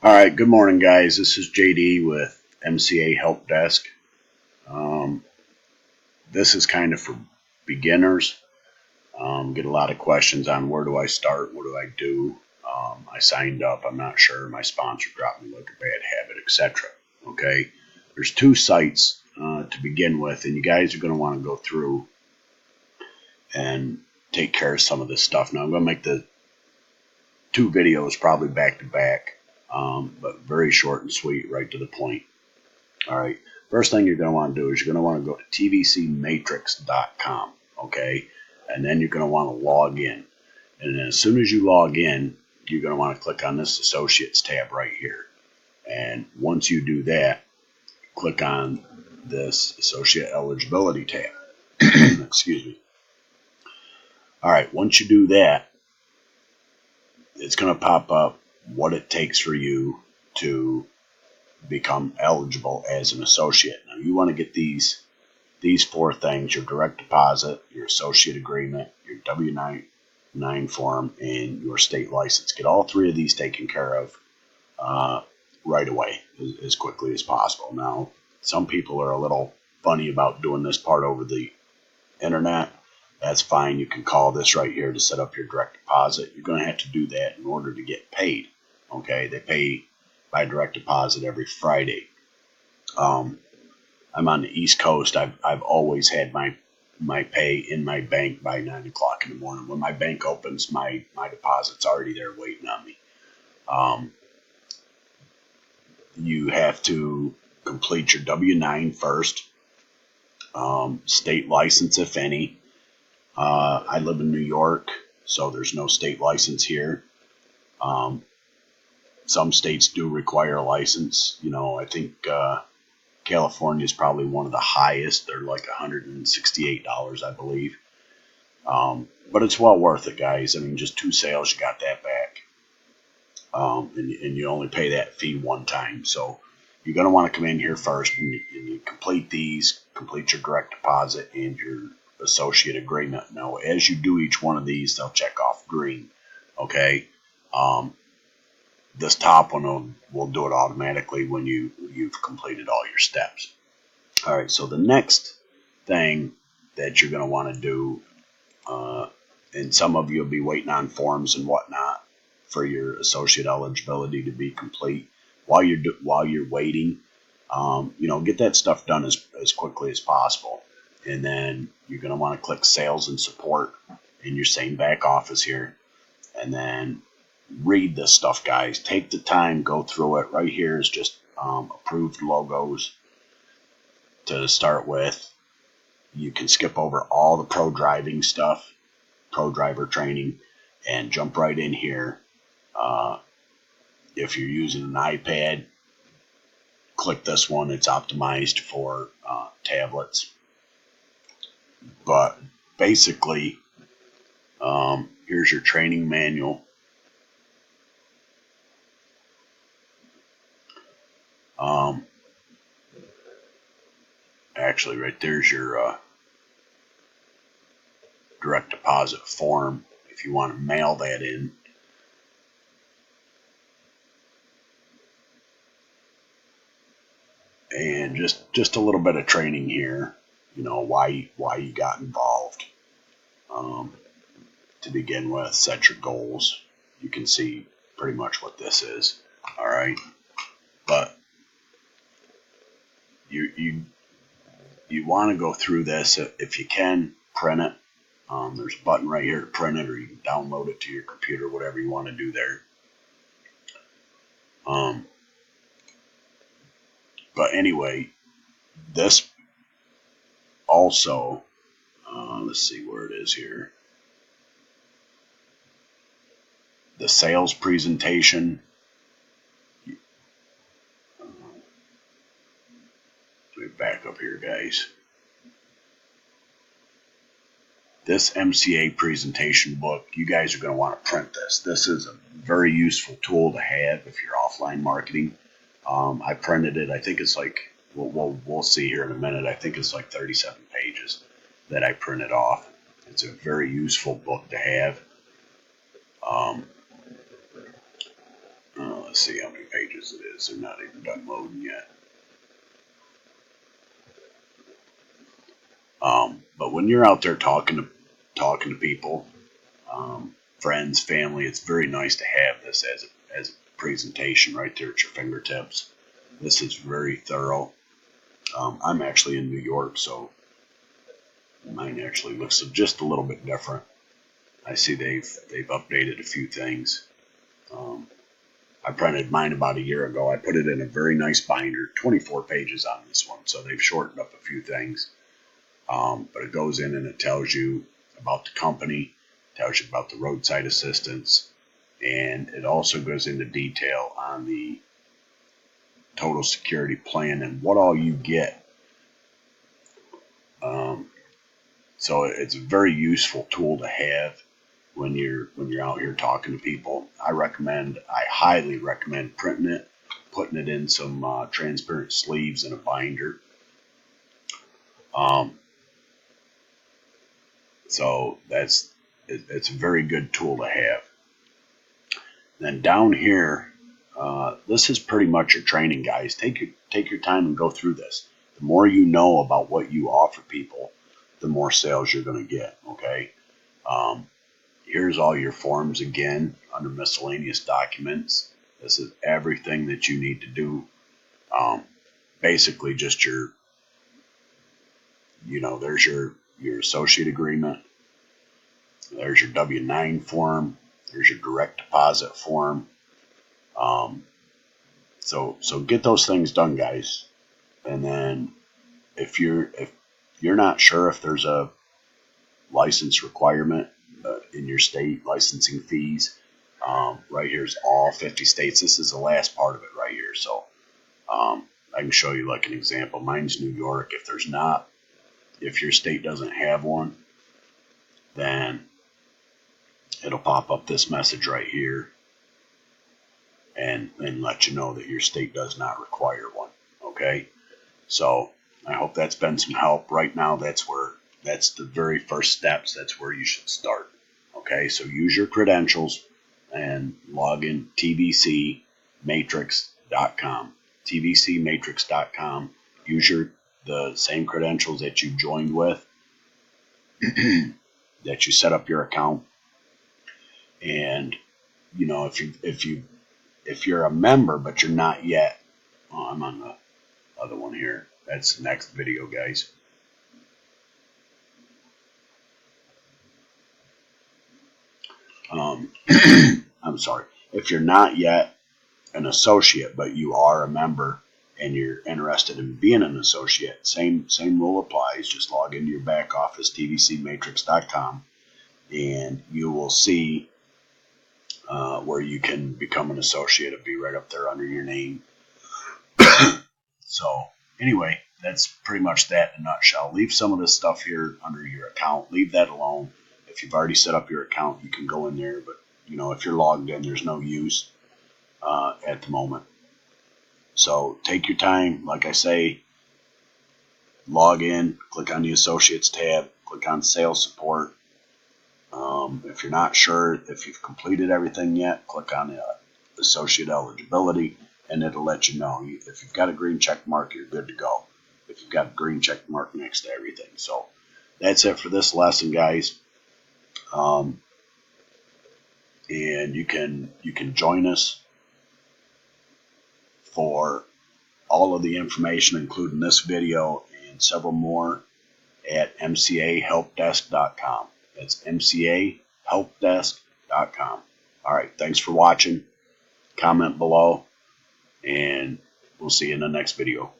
All right, good morning, guys. This is JD with MCA Help Desk. Um, this is kind of for beginners. Get a lot of questions on where do I start, what do I do. I signed up, I'm not sure, my sponsor dropped me like a bad habit, etc. Okay, there's two sites to begin with, and you guys are going to want to go through and take care of some of this stuff. Now, I'm going to make the two videos probably back to back. But very short and sweet, right to the point. All right. First thing you're going to want to do is you're going to want to go to tvcmatrix.com, okay? And then you're going to want to log in. And then as soon as you log in, you're going to want to click on this Associates tab right here. And once you do that, click on this Associate Eligibility tab. Excuse me. All right. Once you do that, it's going to pop up what it takes for you to become eligible as an associate. Now you want to get these four things: your direct deposit, your associate agreement, your W-9 form, and your state license. Get all three of these taken care of right away, as quickly as possible. Now, some people are a little funny about doing this part over the internet. That's fine. You can call this right here to set up your direct deposit. You're going to have to do that in order to get paid. Okay, they pay by direct deposit every Friday. I'm on the East Coast. I've always had my pay in my bank by 9 o'clock in the morning. When my bank opens, my deposit's already there waiting on me. You have to complete your W-9 first. State license, if any. I live in New York, so there's no state license here. Some states do require a license. I think California is probably one of the highest. They're like $168, I believe. But it's well worth it, guys. I mean, just 2 sales, you got that back. And you only pay that fee one time. So you're going to want to come in here first and you complete these, complete your direct deposit and your associate agreement. Now, as you do each one of these, they'll check off green. Okay. This top one will do it automatically when you've completed all your steps. All right, so the next thing that you're going to want to do, and some of you will be waiting on forms and whatnot for your associate eligibility to be complete. While you're waiting, get that stuff done as quickly as possible. And then you're going to want to click Sales and Support in your same back office here, and then read this stuff, guys. Take the time, go through it. Right here is just approved logos to start with. You can skip over all the pro driving stuff, pro driver training, and jump right in here. If you're using an iPad, click this one. It's optimized for tablets. But basically, here's your training manual. Actually, right there's your direct deposit form if you want to mail that in. And just a little bit of training here, why you got involved. To begin with, set your goals. You can see pretty much what this is. All right, but you want to go through this if you can. Print it. There's a button right here to print it, or you can download it to your computer, whatever you want to do there. But anyway, this also, let's see where it is here. The sales presentation. Let me back up here, guys. This MCA presentation book, you guys are going to want to print this. This is a very useful tool to have if you're offline marketing. I printed it. I think it's like, we'll see here in a minute. I think it's like 37 pages that I printed off. It's a very useful book to have. Let's see how many pages it is. They're not even done loading yet. But when you're out there talking to people, friends, family, it's very nice to have this as a presentation right there at your fingertips. This is very thorough. I'm actually in New York, so mine actually looks just a little bit different. I see they've updated a few things. I printed mine about a year ago. I put it in a very nice binder, 24 pages on this one, so they've shortened up a few things. But it goes in and it tells you about the company, tells you about the roadside assistance, and it also goes into detail on the total security plan and what all you get. So it's a very useful tool to have when you're out here talking to people. I highly recommend printing it, putting it in some transparent sleeves in a binder. So it's a very good tool to have. Then down here, this is pretty much your training, guys. Take your time and go through this. The more you know about what you offer people, the more sales you're going to get. Okay. Here's all your forms again under miscellaneous documents. This is everything that you need to do. Basically, just there's your associate agreement. There's your W-9 form. There's your direct deposit form. So get those things done, guys. And then if you're not sure if there's a license requirement in your state, licensing fees, right here's all 50 states. This is the last part of it right here. So I can show you like an example. Mine's New York. If your state doesn't have one, then it'll pop up this message right here and let you know that your state does not require one. Okay, so I hope that's been some help. Right now, that's the very first steps. That's where you should start. Okay, so use your credentials and log in tvcmatrix.com. tvcmatrix.com. Use the same credentials that you joined with, that you set up your account. And if you're a member but you're not yet, I'm on the other one here. That's the next video, guys. I'm sorry. If you're not yet an associate but you are a member and you're interested in being an associate, same rule applies. Just log into your back office, tvcmatrix.com, and you will see where you can become an associate. It'll be right up there under your name. So anyway, that's pretty much that in a nutshell. Leave some of this stuff here under your account. Leave that alone. If you've already set up your account, you can go in there. But if you're logged in, there's no use at the moment. So take your time. Like I say, log in, click on the Associates tab, click on Sales Support. If you're not sure if you've completed everything yet, click on Associate Eligibility, and it'll let you know. If you've got a green check mark, you're good to go. If you've got a green check mark next to everything. So that's it for this lesson, guys. And you can join us for all of the information, including this video and several more, at MCAHelpDesk.com. That's MCAHelpDesk.com. All right, thanks for watching. Comment below, and we'll see you in the next video.